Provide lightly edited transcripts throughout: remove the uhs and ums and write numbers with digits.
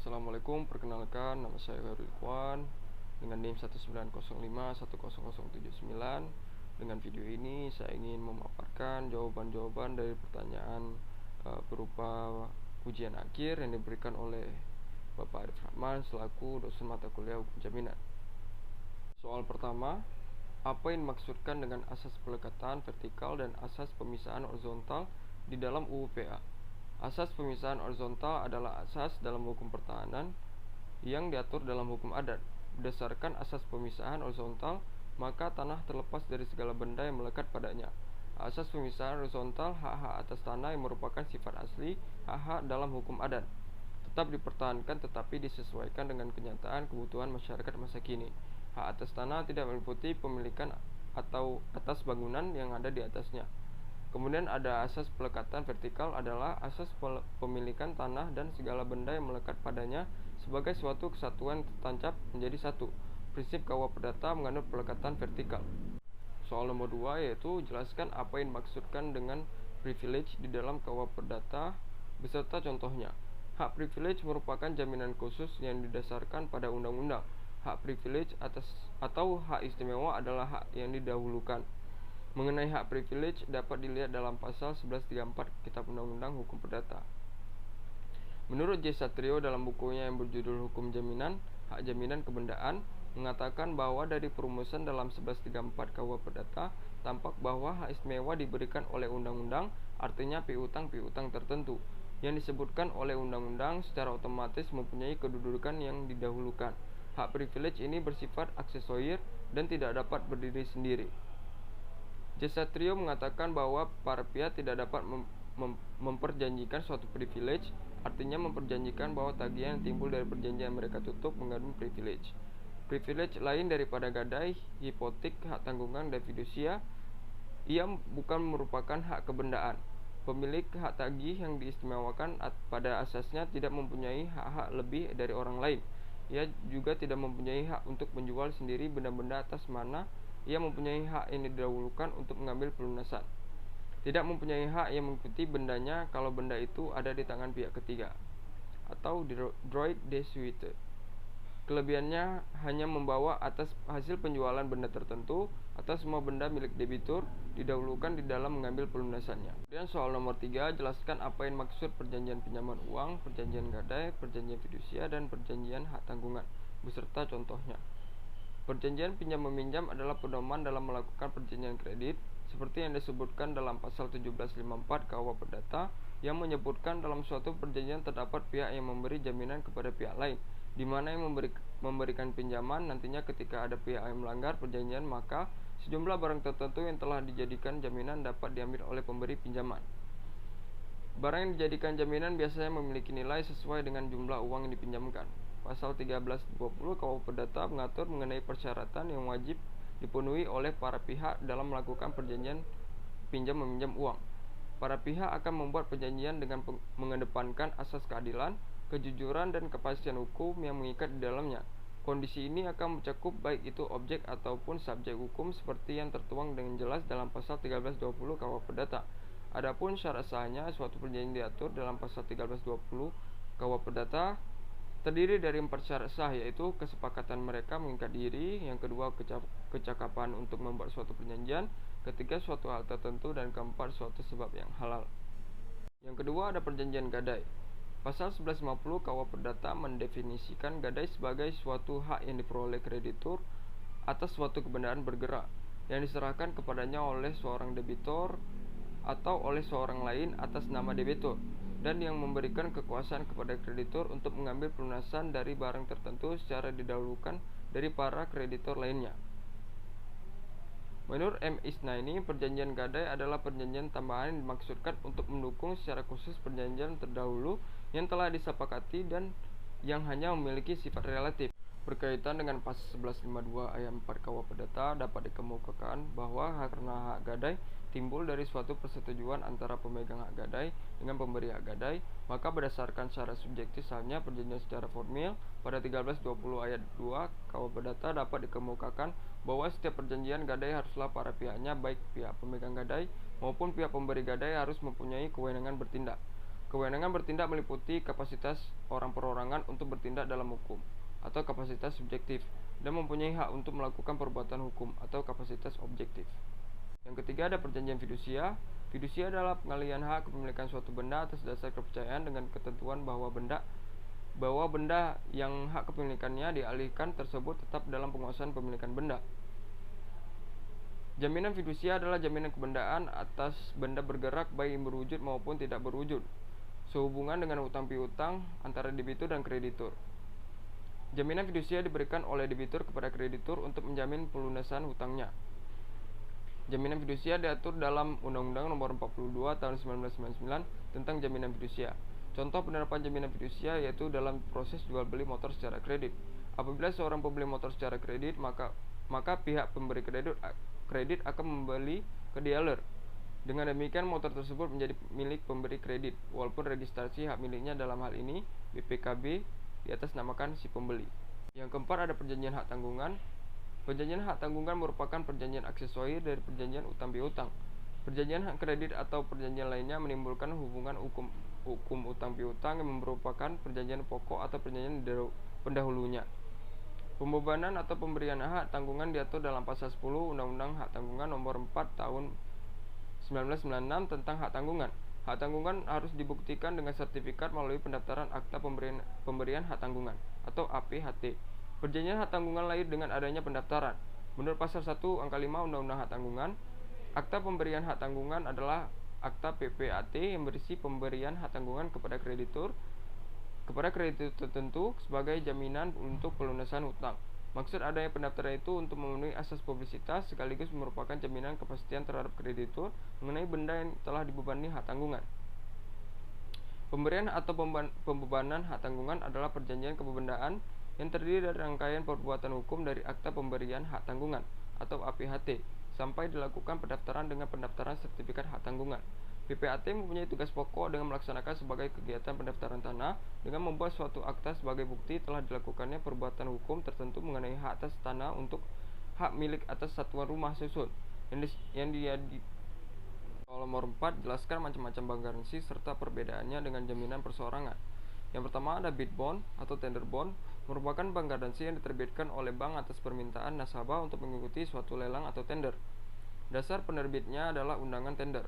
Assalamualaikum, perkenalkan nama saya Khairul Ikhwan dengan NIM 190510079. Dengan video ini saya ingin memaparkan jawaban-jawaban dari pertanyaan berupa ujian akhir yang diberikan oleh Bapak Arif Rahman selaku dosen mata kuliah hukum jaminan. Soal pertama, apa yang dimaksudkan dengan asas pelekatan vertikal dan asas pemisahan horizontal di dalam UU PA? Asas pemisahan horizontal adalah asas dalam hukum pertahanan yang diatur dalam hukum adat. Berdasarkan asas pemisahan horizontal, maka tanah terlepas dari segala benda yang melekat padanya. Asas pemisahan horizontal, hak-hak atas tanah yang merupakan sifat asli hak-hak dalam hukum adat tetap dipertahankan tetapi disesuaikan dengan kenyataan kebutuhan masyarakat masa kini. Hak atas tanah tidak meliputi pemilikan atau atas bangunan yang ada di atasnya. Kemudian ada asas pelekatan vertikal adalah asas pemilikan tanah dan segala benda yang melekat padanya sebagai suatu kesatuan tertancap menjadi satu. Prinsip KUA Perdata menganut pelekatan vertikal. Soal nomor 2 yaitu jelaskan apa yang dimaksudkan dengan privilege di dalam KUA Perdata beserta contohnya. Hak privilege merupakan jaminan khusus yang didasarkan pada undang-undang. Hak privilege atau hak istimewa adalah hak yang didahulukan. Mengenai hak privilege dapat dilihat dalam pasal 1134 Kitab Undang-Undang Hukum Perdata. Menurut J. Satrio dalam bukunya yang berjudul Hukum Jaminan, Hak Jaminan Kebendaan, mengatakan bahwa dari perumusan dalam 1134 KUH Perdata tampak bahwa hak istimewa diberikan oleh undang-undang, artinya piutang-piutang tertentu yang disebutkan oleh undang-undang secara otomatis mempunyai kedudukan yang didahulukan. Hak privilege ini bersifat aksesorir dan tidak dapat berdiri sendiri. Satrio mengatakan bahwa para pihak tidak dapat memperjanjikan suatu privilege, artinya memperjanjikan bahwa tagihan yang timbul dari perjanjian mereka tutup mengandung privilege. Privilege lain daripada gadai, hipotek, hak tanggungan, dan fidusia, ia bukan merupakan hak kebendaan. Pemilik hak tagih yang diistimewakan pada asasnya tidak mempunyai hak-hak lebih dari orang lain. Ia juga tidak mempunyai hak untuk menjual sendiri benda-benda atas mana ia mempunyai hak yang didahulukan untuk mengambil pelunasan. Tidak mempunyai hak yang mengikuti bendanya kalau benda itu ada di tangan pihak ketiga atau droit de suite. Kelebihannya hanya membawa atas hasil penjualan benda tertentu atau semua benda milik debitur didahulukan di dalam mengambil pelunasannya. Kemudian soal nomor 3, jelaskan apa yang maksud perjanjian pinjaman uang, perjanjian gadai, perjanjian fidusia, dan perjanjian hak tanggungan beserta contohnya. Perjanjian pinjam-meminjam adalah pedoman dalam melakukan perjanjian kredit seperti yang disebutkan dalam pasal 1754 KUH Perdata yang menyebutkan dalam suatu perjanjian terdapat pihak yang memberi jaminan kepada pihak lain, di mana yang memberikan pinjaman nantinya ketika ada pihak yang melanggar perjanjian maka sejumlah barang tertentu yang telah dijadikan jaminan dapat diambil oleh pemberi pinjaman. Barang yang dijadikan jaminan biasanya memiliki nilai sesuai dengan jumlah uang yang dipinjamkan. Pasal 1320 KUH Perdata mengatur mengenai persyaratan yang wajib dipenuhi oleh para pihak dalam melakukan perjanjian pinjam-meminjam uang. Para pihak akan membuat perjanjian dengan mengedepankan asas keadilan, kejujuran, dan kepastian hukum yang mengikat di dalamnya. Kondisi ini akan mencakup baik itu objek ataupun subjek hukum seperti yang tertuang dengan jelas dalam pasal 1320 KUH Perdata. Adapun syarat sahnya suatu perjanjian diatur dalam pasal 1320 KUH Perdata terdiri dari 4 syarat sah, yaitu kesepakatan mereka mengikat diri, yang kedua kecakapan untuk membuat suatu perjanjian, ketiga suatu hal tertentu, dan keempat suatu sebab yang halal. Yang kedua ada perjanjian gadai. Pasal 1150 KUH Perdata mendefinisikan gadai sebagai suatu hak yang diperoleh kreditur atas suatu kebendaan bergerak yang diserahkan kepadanya oleh seorang debitor atau oleh seorang lain atas nama debitur, dan yang memberikan kekuasaan kepada kreditur untuk mengambil pelunasan dari barang tertentu secara didahulukan dari para kreditor lainnya. Menurut M. Isnaini, perjanjian gadai adalah perjanjian tambahan yang dimaksudkan untuk mendukung secara khusus perjanjian terdahulu yang telah disepakati dan yang hanya memiliki sifat relatif. Berkaitan dengan pasal 1152 ayat 4 KUH Perdata dapat dikemukakan bahwa karena hak gadai timbul dari suatu persetujuan antara pemegang hak gadai dengan pemberi hak gadai, maka berdasarkan syarat subjektif sahnya perjanjian secara formil pada 1320 ayat 2 KUH Perdata dapat dikemukakan bahwa setiap perjanjian gadai haruslah para pihaknya baik pihak pemegang gadai maupun pihak pemberi gadai harus mempunyai kewenangan bertindak. Kewenangan bertindak meliputi kapasitas orang perorangan untuk bertindak dalam hukum atau kapasitas subjektif, dan mempunyai hak untuk melakukan perbuatan hukum atau kapasitas objektif. Yang ketiga ada perjanjian fidusia. Fidusia adalah pengalihan hak kepemilikan suatu benda atas dasar kepercayaan dengan ketentuan bahwa benda yang hak kepemilikannya dialihkan tersebut tetap dalam penguasaan pemilikan benda. Jaminan fidusia adalah jaminan kebendaan atas benda bergerak baik berwujud maupun tidak berwujud, sehubungan dengan hutang piutang antara debitur dan kreditur. Jaminan fidusia diberikan oleh debitur kepada kreditur untuk menjamin pelunasan hutangnya. Jaminan fidusia diatur dalam Undang-Undang Nomor 42 Tahun 1999 tentang jaminan fidusia. Contoh penerapan jaminan fidusia yaitu dalam proses jual beli motor secara kredit. Apabila seorang pembeli motor secara kredit, maka pihak pemberi kredit akan membeli ke dealer. Dengan demikian motor tersebut menjadi milik pemberi kredit, walaupun registrasi hak miliknya dalam hal ini BPKB di atas namakan si pembeli. Yang keempat ada perjanjian hak tanggungan. Perjanjian hak tanggungan merupakan perjanjian aksesoris dari perjanjian utang piutang. Perjanjian hak kredit atau perjanjian lainnya menimbulkan hubungan hukum utang piutang yang merupakan perjanjian pokok atau perjanjian pendahulunya. Pembebanan atau pemberian hak tanggungan diatur dalam pasal 10 Undang-Undang Hak Tanggungan Nomor 4 Tahun 1996 tentang hak tanggungan. Hak tanggungan harus dibuktikan dengan sertifikat melalui pendaftaran akta pemberian hak tanggungan atau APHT. Perjanjian hak tanggungan lahir dengan adanya pendaftaran. Menurut pasal 1 angka 5 Undang-Undang Hak Tanggungan, akta pemberian hak tanggungan adalah akta PPAT yang berisi pemberian hak tanggungan kepada kreditur tertentu sebagai jaminan untuk pelunasan hutang. Maksud adanya pendaftaran itu untuk memenuhi asas publisitas sekaligus merupakan jaminan kepastian terhadap kreditur mengenai benda yang telah dibebani hak tanggungan. Pemberian atau pembebanan hak tanggungan adalah perjanjian kebendaan yang terdiri dari rangkaian perbuatan hukum dari akta pemberian hak tanggungan atau APHT sampai dilakukan pendaftaran dengan pendaftaran sertifikat hak tanggungan. PPAT mempunyai tugas pokok dengan melaksanakan sebagai kegiatan pendaftaran tanah dengan membuat suatu akta sebagai bukti telah dilakukannya perbuatan hukum tertentu mengenai hak atas tanah untuk hak milik atas satuan rumah susun yang nomor 4 jelaskan macam-macam bank garansi serta perbedaannya dengan jaminan perseorangan. Yang pertama ada bid bond atau tender bond, merupakan bank garansi yang diterbitkan oleh bank atas permintaan nasabah untuk mengikuti suatu lelang atau tender. Dasar penerbitnya adalah undangan tender.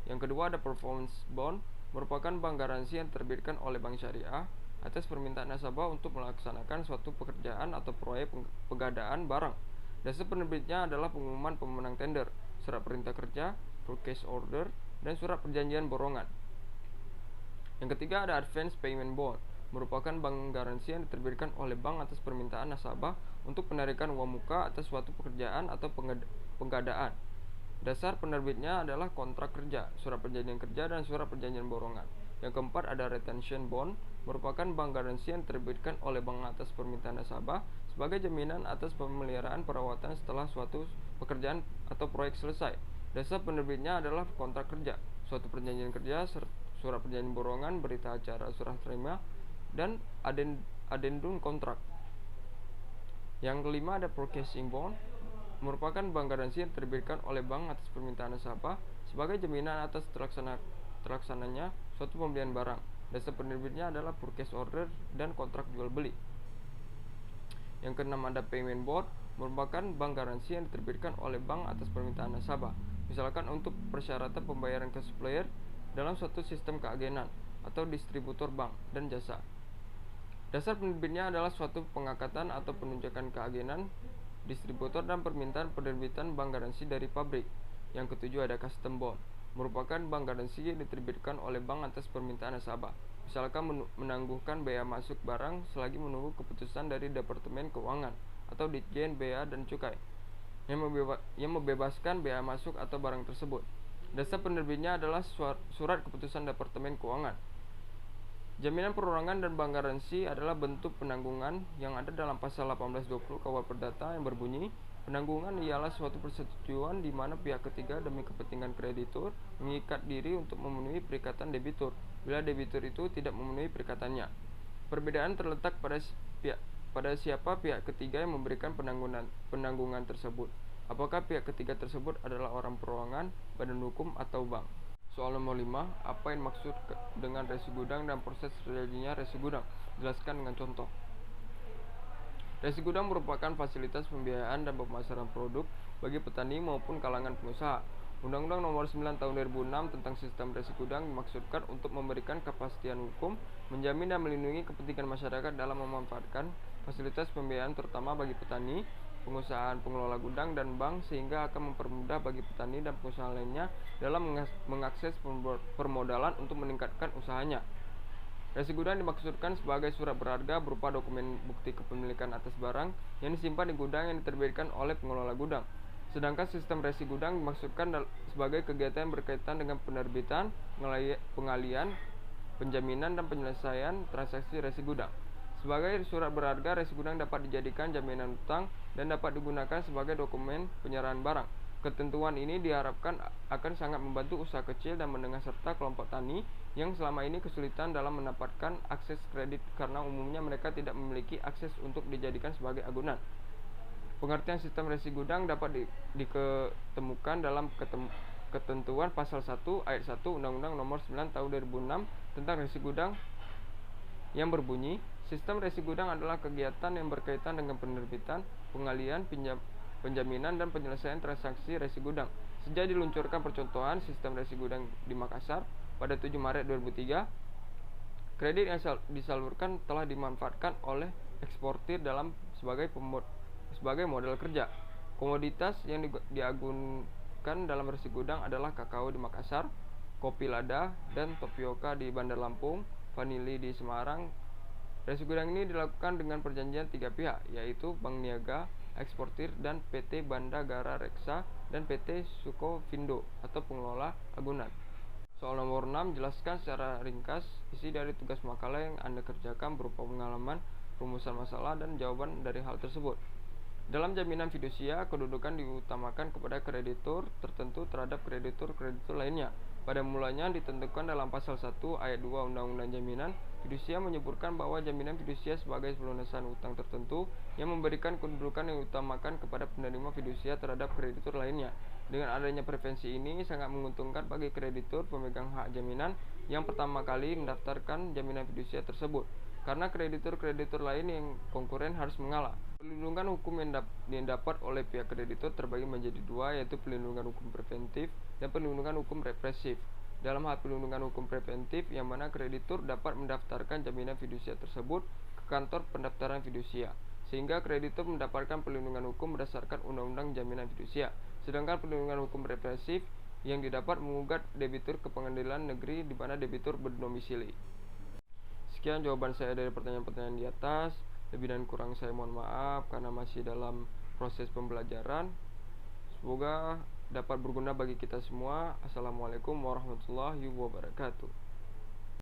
Yang kedua ada performance bond, merupakan bank garansi yang diterbitkan oleh bank syariah atas permintaan nasabah untuk melaksanakan suatu pekerjaan atau proyek pengadaan barang. Dasar penerbitnya adalah pengumuman pemenang tender, surat perintah kerja, purchase order, dan surat perjanjian borongan. Yang ketiga ada advance payment bond, merupakan bank garansi yang diterbitkan oleh bank atas permintaan nasabah untuk penarikan uang muka atas suatu pekerjaan atau pengadaan. Dasar penerbitnya adalah kontrak kerja, surat perjanjian kerja, dan surat perjanjian borongan. Yang keempat ada retention bond, merupakan bank garansi yang diterbitkan oleh bank atas permintaan nasabah sebagai jaminan atas pemeliharaan perawatan setelah suatu pekerjaan atau proyek selesai. Dasar penerbitnya adalah kontrak kerja, suatu perjanjian kerja, surat perjanjian borongan, berita acara serah terima, dan addendum kontrak. Yang kelima ada purchasing bond, merupakan bank garansi yang diterbitkan oleh bank atas permintaan nasabah sebagai jaminan atas terlaksananya suatu pembelian barang. Dasar penerbitnya adalah purchase order dan kontrak jual beli. Yang keenam ada payment bond, merupakan bank garansi yang diterbitkan oleh bank atas permintaan nasabah, misalkan untuk persyaratan pembayaran ke supplier dalam suatu sistem keagenan atau distributor bank dan jasa. Dasar penerbitnya adalah suatu pengangkatan atau penunjukan keagenan distributor dan permintaan penerbitan bank garansi dari pabrik. Yang ketujuh ada custom bond, merupakan bank garansi yang diterbitkan oleh bank atas permintaan nasabah, misalkan menangguhkan bea masuk barang selagi menunggu keputusan dari Departemen Keuangan atau Ditjen Bea dan Cukai yang membebaskan bea masuk atau barang tersebut. Dasar penerbitnya adalah surat keputusan Departemen Keuangan. Jaminan perorangan dan bank garansi adalah bentuk penanggungan yang ada dalam pasal 1820 KUH Perdata yang berbunyi, penanggungan ialah suatu persetujuan di mana pihak ketiga demi kepentingan kreditur mengikat diri untuk memenuhi perikatan debitur bila debitur itu tidak memenuhi perikatannya. Perbedaan terletak pada siapa pihak ketiga yang memberikan penanggungan tersebut. Apakah pihak ketiga tersebut adalah orang perorangan, badan hukum, atau bank? Soal nomor 5, apa yang maksud dengan resi gudang dan proses terjadinya resi gudang? Jelaskan dengan contoh. Resi gudang merupakan fasilitas pembiayaan dan pemasaran produk bagi petani maupun kalangan pengusaha. Undang-Undang Nomor 9 Tahun 2006 tentang Sistem Resi Gudang dimaksudkan untuk memberikan kepastian hukum, menjamin dan melindungi kepentingan masyarakat dalam memanfaatkan fasilitas pembiayaan terutama bagi petani, pengusaha, pengelola gudang, dan bank, sehingga akan mempermudah bagi petani dan pengusaha lainnya dalam mengakses permodalan untuk meningkatkan usahanya. Resi gudang dimaksudkan sebagai surat berharga berupa dokumen bukti kepemilikan atas barang yang disimpan di gudang yang diterbitkan oleh pengelola gudang. Sedangkan sistem resi gudang dimaksudkan sebagai kegiatan yang berkaitan dengan penerbitan, pengalian, penjaminan, dan penyelesaian transaksi resi gudang. Sebagai surat berharga, resi gudang dapat dijadikan jaminan utang dan dapat digunakan sebagai dokumen penyerahan barang. Ketentuan ini diharapkan akan sangat membantu usaha kecil dan menengah serta kelompok tani yang selama ini kesulitan dalam mendapatkan akses kredit karena umumnya mereka tidak memiliki akses untuk dijadikan sebagai agunan. Pengertian sistem resi gudang dapat diketemukan dalam ketentuan pasal 1 ayat 1 Undang-Undang Nomor 9 Tahun 2006 tentang resi gudang yang berbunyi, sistem resi gudang adalah kegiatan yang berkaitan dengan penerbitan, pengalian, penjaminan, dan penyelesaian transaksi resi gudang. Sejak diluncurkan percontohan sistem resi gudang di Makassar pada 7 Maret 2003, kredit yang disalurkan telah dimanfaatkan oleh eksportir sebagai modal kerja. Komoditas yang diagunkan dalam resi gudang adalah kakao di Makassar, kopi lada, dan tapioka di Bandar Lampung, vanili di Semarang. Resi gudang ini dilakukan dengan perjanjian 3 pihak, yaitu Bank Niaga, eksportir, dan PT Bandagara Reksa dan PT Sukovindo atau pengelola agunan. Soal nomor 6, jelaskan secara ringkas isi dari tugas makalah yang Anda kerjakan berupa pengalaman, rumusan masalah, dan jawaban dari hal tersebut. Dalam jaminan fidusia, kedudukan diutamakan kepada kreditur tertentu terhadap kreditur-kreditur lainnya. Pada mulanya ditentukan dalam pasal 1 ayat 2 Undang-Undang Jaminan Fidusia menyebutkan bahwa jaminan fidusia sebagai pelunasan utang tertentu yang memberikan kedudukan yang diutamakan kepada penerima fidusia terhadap kreditur lainnya. Dengan adanya prevensi ini sangat menguntungkan bagi kreditur pemegang hak jaminan yang pertama kali mendaftarkan jaminan fidusia tersebut, karena kreditur-kreditur lain yang konkuren harus mengalah. Perlindungan hukum yang didapat oleh pihak kreditur terbagi menjadi dua, yaitu perlindungan hukum preventif dan perlindungan hukum represif. Dalam hal perlindungan hukum preventif, yang mana kreditur dapat mendaftarkan jaminan fidusia tersebut ke kantor pendaftaran fidusia, sehingga kreditur mendapatkan perlindungan hukum berdasarkan Undang-Undang Jaminan Fidusia. Sedangkan perlindungan hukum represif yang didapat mengugat debitur ke pengadilan negeri di mana debitur berdomisili. Sekian jawaban saya dari pertanyaan-pertanyaan di atas. Lebih dan kurang saya mohon maaf karena masih dalam proses pembelajaran. Semoga dapat berguna bagi kita semua. Assalamualaikum warahmatullahi wabarakatuh.